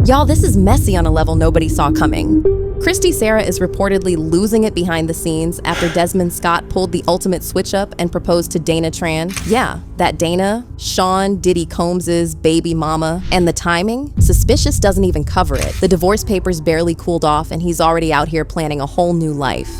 Y'all, this is messy on a level nobody saw coming. Kristy Sarah is reportedly losing it behind the scenes after Desmond Scott pulled the ultimate switch-up and proposed to Dana Tran. Yeah, that Dana, Sean Diddy Combs' baby mama. And the timing? Suspicious doesn't even cover it. The divorce papers barely cooled off and he's already out here planning a whole new life.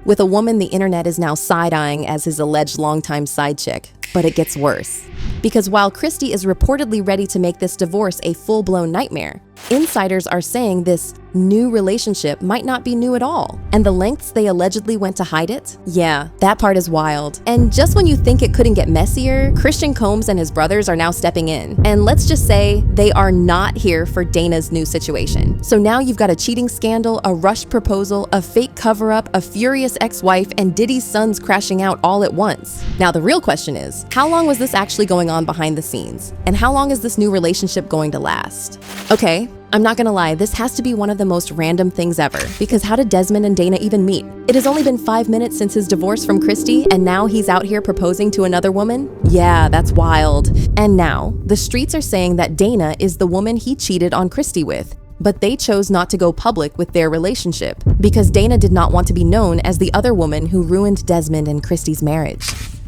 With a woman the internet is now side-eyeing as his alleged longtime side chick. But it gets worse. Because while Christy is reportedly ready to make this divorce a full-blown nightmare, insiders are saying this new relationship might not be new at all. And the lengths they allegedly went to hide it? Yeah, that part is wild. And just when you think it couldn't get messier, Christian Combs and his brothers are now stepping in. And let's just say they are not here for Dana's new situation. So now you've got a cheating scandal, a rushed proposal, a fake cover-up, a furious ex-wife, and Diddy's sons crashing out all at once. Now the real question is, how long was this actually going on behind the scenes? And how long is this new relationship going to last? Okay, I'm not gonna lie, this has to be one of the most random things ever, because how did Desmond and Dana even meet? It has only been 5 minutes since his divorce from Christy, and now he's out here proposing to another woman? Yeah, that's wild. And now, the streets are saying that Dana is the woman he cheated on Christy with, but they chose not to go public with their relationship, because Dana did not want to be known as the other woman who ruined Desmond and Christy's marriage.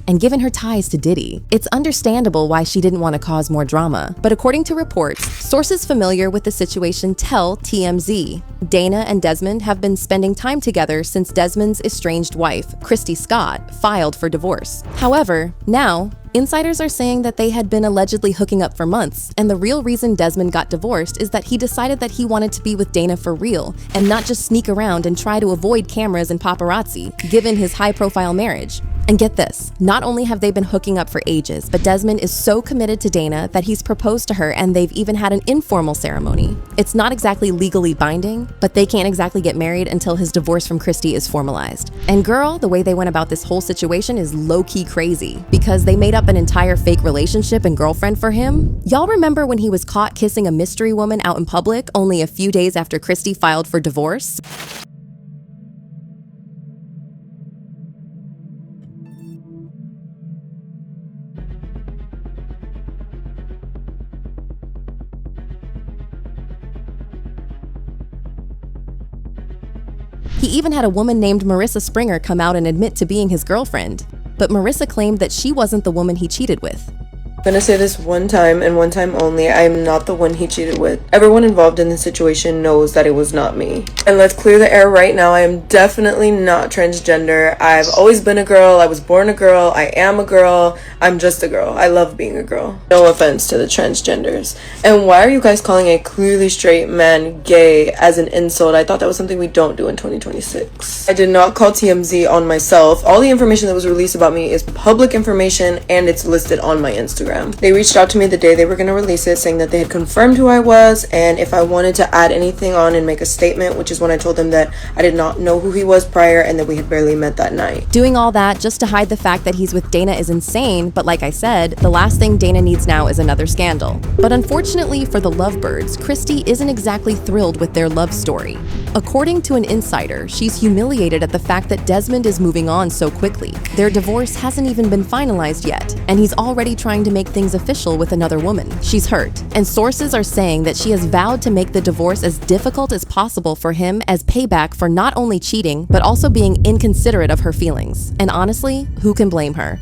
And given her ties to Diddy, it's understandable why she didn't want to cause more drama. But according to reports, sources familiar with the situation tell TMZ, Dana and Desmond have been spending time together since Desmond's estranged wife, Kristy Scott, filed for divorce. However, now, insiders are saying that they had been allegedly hooking up for months, and the real reason Desmond got divorced is that he decided that he wanted to be with Dana for real, and not just sneak around and try to avoid cameras and paparazzi, given his high-profile marriage. And get this, not only have they been hooking up for ages, but Desmond is so committed to Dana that he's proposed to her and they've even had an informal ceremony. It's not exactly legally binding, but they can't exactly get married until his divorce from Christy is formalized. And girl, the way they went about this whole situation is low-key crazy, because they made up an entire fake relationship and girlfriend for him. Y'all remember when he was caught kissing a mystery woman out in public only a few days after Christy filed for divorce? He even had a woman named Marissa Springer come out and admit to being his girlfriend. But Marissa claimed that she wasn't the woman he cheated with. I'm gonna say this one time and one time only, I am not the one he cheated with. Everyone involved in this situation knows that it was not me. And let's clear the air right now, I am definitely not transgender. I've always been a girl, I was born a girl, I am a girl, I'm just a girl. I love being a girl. No offense to the transgenders. And why are you guys calling a clearly straight man gay as an insult? I thought that was something we don't do in 2026. I did not call TMZ on myself. All the information that was released about me is public information and it's listed on my Instagram. They reached out to me the day they were going to release it, saying that they had confirmed who I was and if I wanted to add anything on and make a statement, which is when I told them that I did not know who he was prior and that we had barely met that night. Doing all that just to hide the fact that he's with Dana is insane, but like I said, the last thing Dana needs now is another scandal. But unfortunately for the lovebirds, Christy isn't exactly thrilled with their love story. According to an insider, she's humiliated at the fact that Desmond is moving on so quickly. Their divorce hasn't even been finalized yet, and he's already trying to make things official with another woman. She's hurt, and sources are saying that she has vowed to make the divorce as difficult as possible for him as payback for not only cheating, but also being inconsiderate of her feelings. And honestly, who can blame her?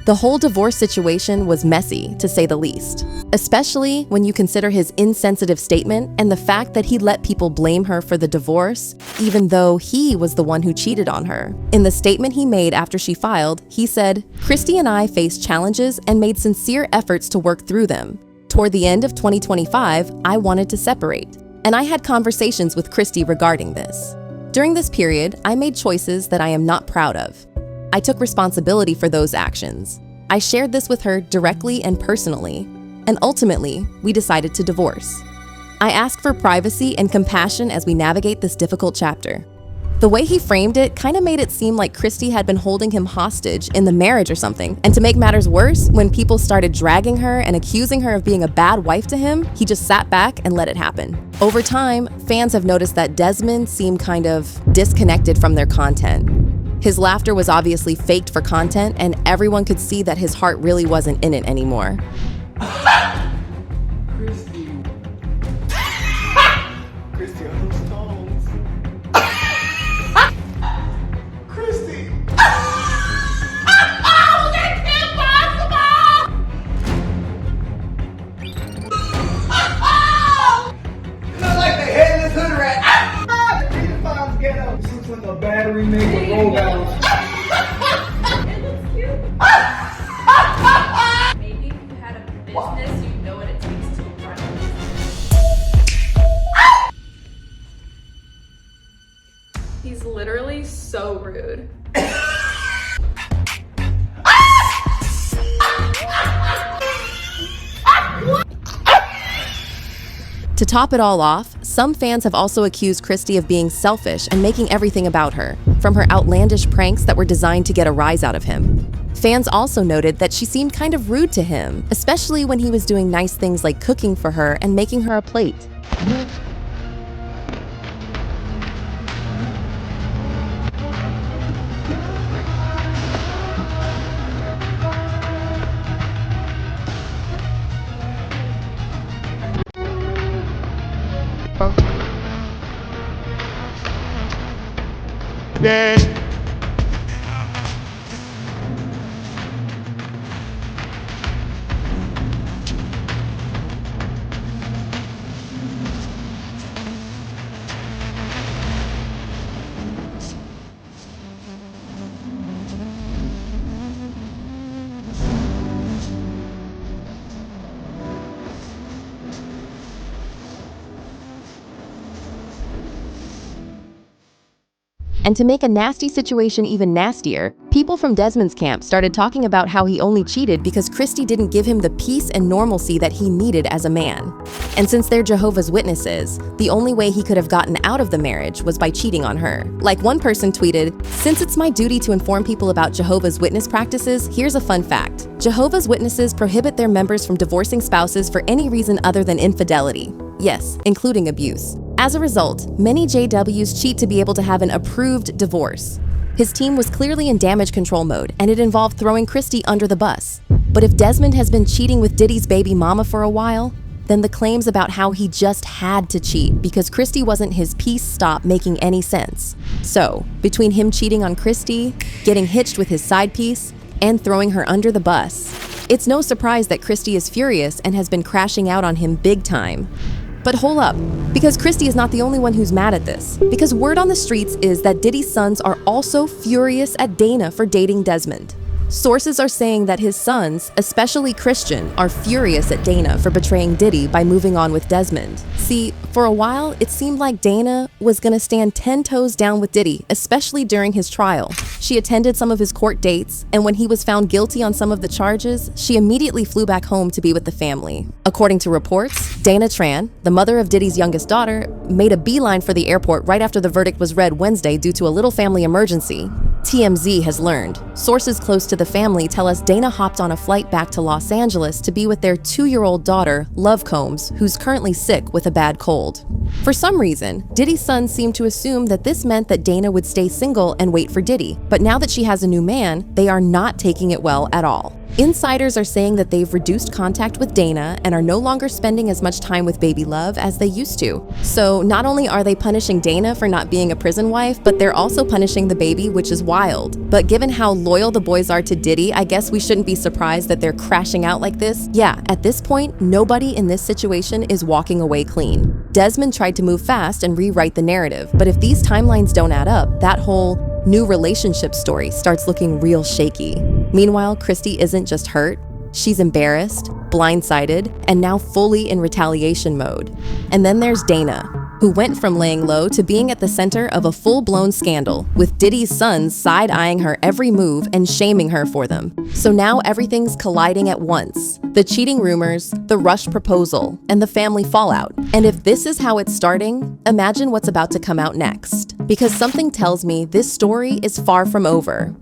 The whole divorce situation was messy, to say the least, especially when you consider his insensitive statement and the fact that he let people blame her for the divorce, even though he was the one who cheated on her. In the statement he made after she filed, he said, "Christy and I faced challenges and made sincere efforts to work through them. Toward the end of 2025, I wanted to separate, and I had conversations with Christy regarding this. During this period, I made choices that I am not proud of. I took responsibility for those actions. I shared this with her directly and personally, and ultimately, we decided to divorce. I ask for privacy and compassion as we navigate this difficult chapter." The way he framed it kind of made it seem like Christy had been holding him hostage in the marriage or something. And to make matters worse, when people started dragging her and accusing her of being a bad wife to him, he just sat back and let it happen. Over time, fans have noticed that Desmond seemed kind of disconnected from their content. His laughter was obviously faked for content, and everyone could see that his heart really wasn't in it anymore. Christy. To top it all off, some fans have also accused Christy of being selfish and making everything about her, from her outlandish pranks that were designed to get a rise out of him. Fans also noted that she seemed kind of rude to him, especially when he was doing nice things like cooking for her and making her a plate. And to make a nasty situation even nastier, people from Desmond's camp started talking about how he only cheated because Christy didn't give him the peace and normalcy that he needed as a man. And since they're Jehovah's Witnesses, the only way he could have gotten out of the marriage was by cheating on her. Like one person tweeted, "Since it's my duty to inform people about Jehovah's Witness practices, here's a fun fact. Jehovah's Witnesses prohibit their members from divorcing spouses for any reason other than infidelity. Yes, including abuse. As a result, many JWs cheat to be able to have an approved divorce." His team was clearly in damage control mode, and it involved throwing Christy under the bus. But if Desmond has been cheating with Diddy's baby mama for a while, then the claims about how he just had to cheat because Christy wasn't his piece stop making any sense. So, between him cheating on Christy, getting hitched with his side piece, and throwing her under the bus, it's no surprise that Christy is furious and has been crashing out on him big time. But hold up, because Christy is not the only one who's mad at this. Because word on the streets is that Diddy's sons are also furious at Dana for dating Desmond. Sources are saying that his sons, especially Christian, are furious at Dana for betraying Diddy by moving on with Desmond. See, for a while, it seemed like Dana was gonna stand 10 toes down with Diddy, especially during his trial. She attended some of his court dates, and when he was found guilty on some of the charges, she immediately flew back home to be with the family. According to reports, Dana Tran, the mother of Diddy's youngest daughter, made a beeline for the airport right after the verdict was read Wednesday due to a little family emergency. TMZ has learned. Sources close to the family tell us Dana hopped on a flight back to Los Angeles to be with their 2-year-old daughter, Love Combs, who's currently sick with a bad cold. For some reason, Diddy's sons seem to assume that this meant that Dana would stay single and wait for Diddy, but now that she has a new man, they are not taking it well at all. Insiders are saying that they've reduced contact with Dana and are no longer spending as much time with baby Love as they used to. So not only are they punishing Dana for not being a prison wife, but they're also punishing the baby, which is wild. But given how loyal the boys are to Diddy, I guess we shouldn't be surprised that they're crashing out like this. Yeah, at this point, nobody in this situation is walking away clean. Desmond tried to move fast and rewrite the narrative, but if these timelines don't add up, that whole new relationship story starts looking real shaky. Meanwhile, Christy isn't just hurt, she's embarrassed, blindsided, and now fully in retaliation mode. And then there's Dana, who went from laying low to being at the center of a full-blown scandal, with Diddy's sons side-eyeing her every move and shaming her for them. So now everything's colliding at once. The cheating rumors, the rushed proposal, and the family fallout. And if this is how it's starting, imagine what's about to come out next. Because something tells me this story is far from over.